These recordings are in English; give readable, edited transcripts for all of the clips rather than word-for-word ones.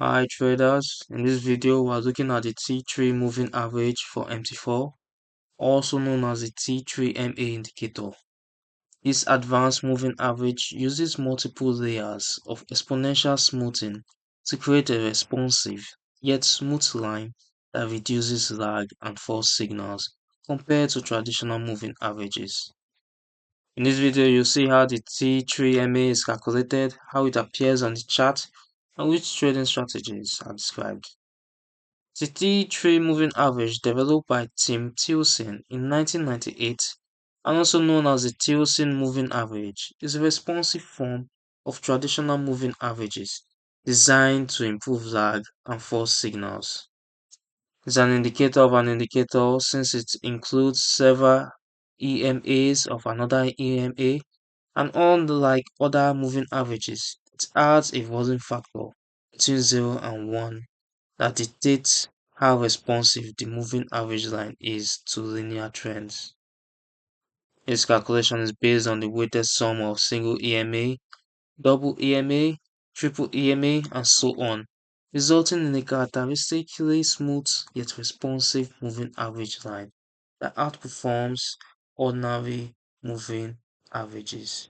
Hi traders, in this video we are looking at the T3 moving average for MT4, also known as the T3MA indicator. This advanced moving average uses multiple layers of exponential smoothing to create a responsive yet smooth line that reduces lag and false signals compared to traditional moving averages. In this video, you'll see how the T3MA is calculated, how it appears on the chart, and which trading strategies are described. The T3 moving average, developed by Tim Tillson in 1998 and also known as the Tillson moving average, is a responsive form of traditional moving averages designed to improve lag and false signals. It's an indicator of an indicator since it includes several EMAs of another EMA, and unlike other moving averages, it adds a volume factor between 0 and 1 that dictates how responsive the moving average line is to linear trends. Its calculation is based on the weighted sum of single EMA, double EMA, triple EMA, and so on, resulting in a characteristically smooth yet responsive moving average line that outperforms ordinary moving averages.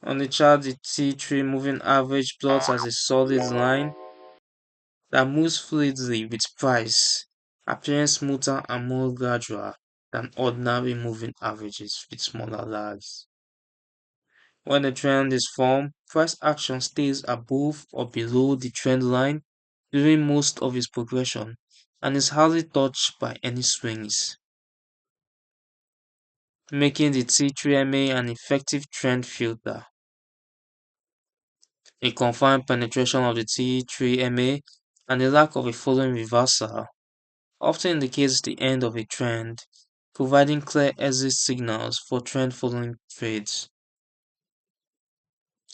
On the chart, the T3 moving average plots as a solid line that moves fluidly with price, appearing smoother and more gradual than ordinary moving averages with smaller lags. When a trend is formed, price action stays above or below the trend line during most of its progression and is hardly touched by any swings, making the T3MA an effective trend filter. A confined penetration of the T3MA and the lack of a following reversal often indicates the end of a trend, providing clear exit signals for trend following trades.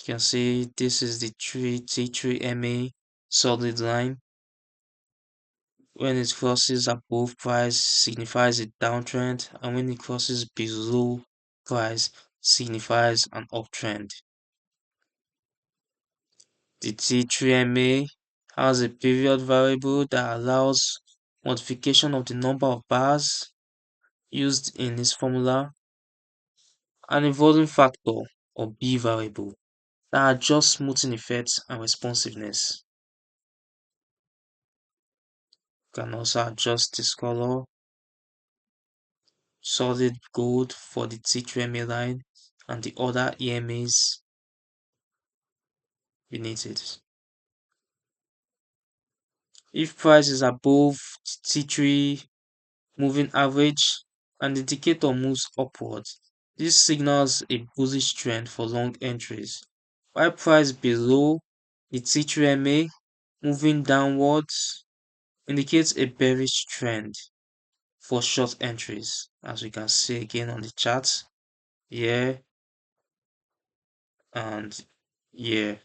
You can see this is the T3MA solid line. When it crosses above price signifies a downtrend, and when it crosses below price signifies an uptrend. The T3MA has a period variable that allows modification of the number of bars used in its formula, and a volume factor or B variable that adjusts smoothing effects and responsiveness. You can also adjust this color, solid gold for the T3MA line and the other EMAs beneath it. If price is above T3 moving average and the indicator moves upwards, this signals a bullish trend for long entries, while price below the T3MA moving downwards indicates a bearish trend for short entries, as we can see again on the chart here and here.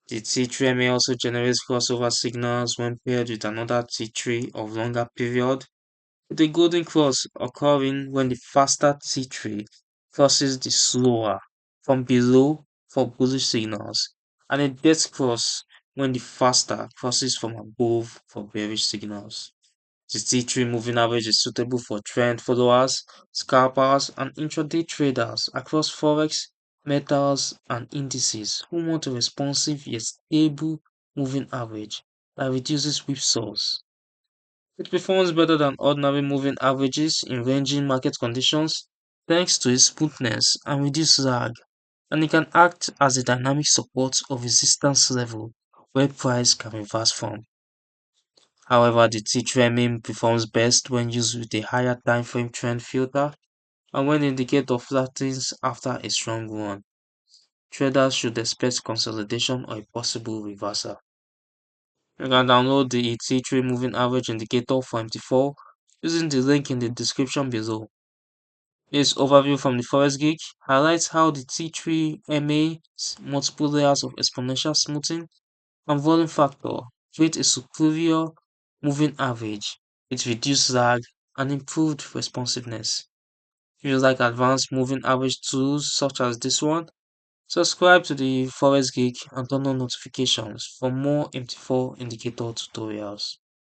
The T3MA also generates crossover signals when paired with another T3 of longer period, with a golden cross occurring when the faster T3 crosses the slower from below for bullish signals, and a death cross when the faster crosses from above for bearish signals. The T3 moving average is suitable for trend followers, scalpers, and intraday traders across Forex, metals, and indices who want a responsive yet stable moving average that reduces whipsaws. It performs better than ordinary moving averages in ranging market conditions thanks to its smoothness and reduced lag, and it can act as a dynamic support or resistance level where price can reverse from. However, the T3MA performs best when used with a higher time frame trend filter and when the indicator flattens after a strong run. Traders should expect consolidation or a possible reversal. You can download the T3 moving average indicator for MT4 using the link in the description below. This overview from the Forex Geek highlights how the T3MA's multiple layers of exponential smoothing and volume factor create a superior moving average with reduced lag and improved responsiveness. If you like advanced moving average tools such as this one, Subscribe to the Forex Geek and turn on notifications for more MT4 indicator tutorials.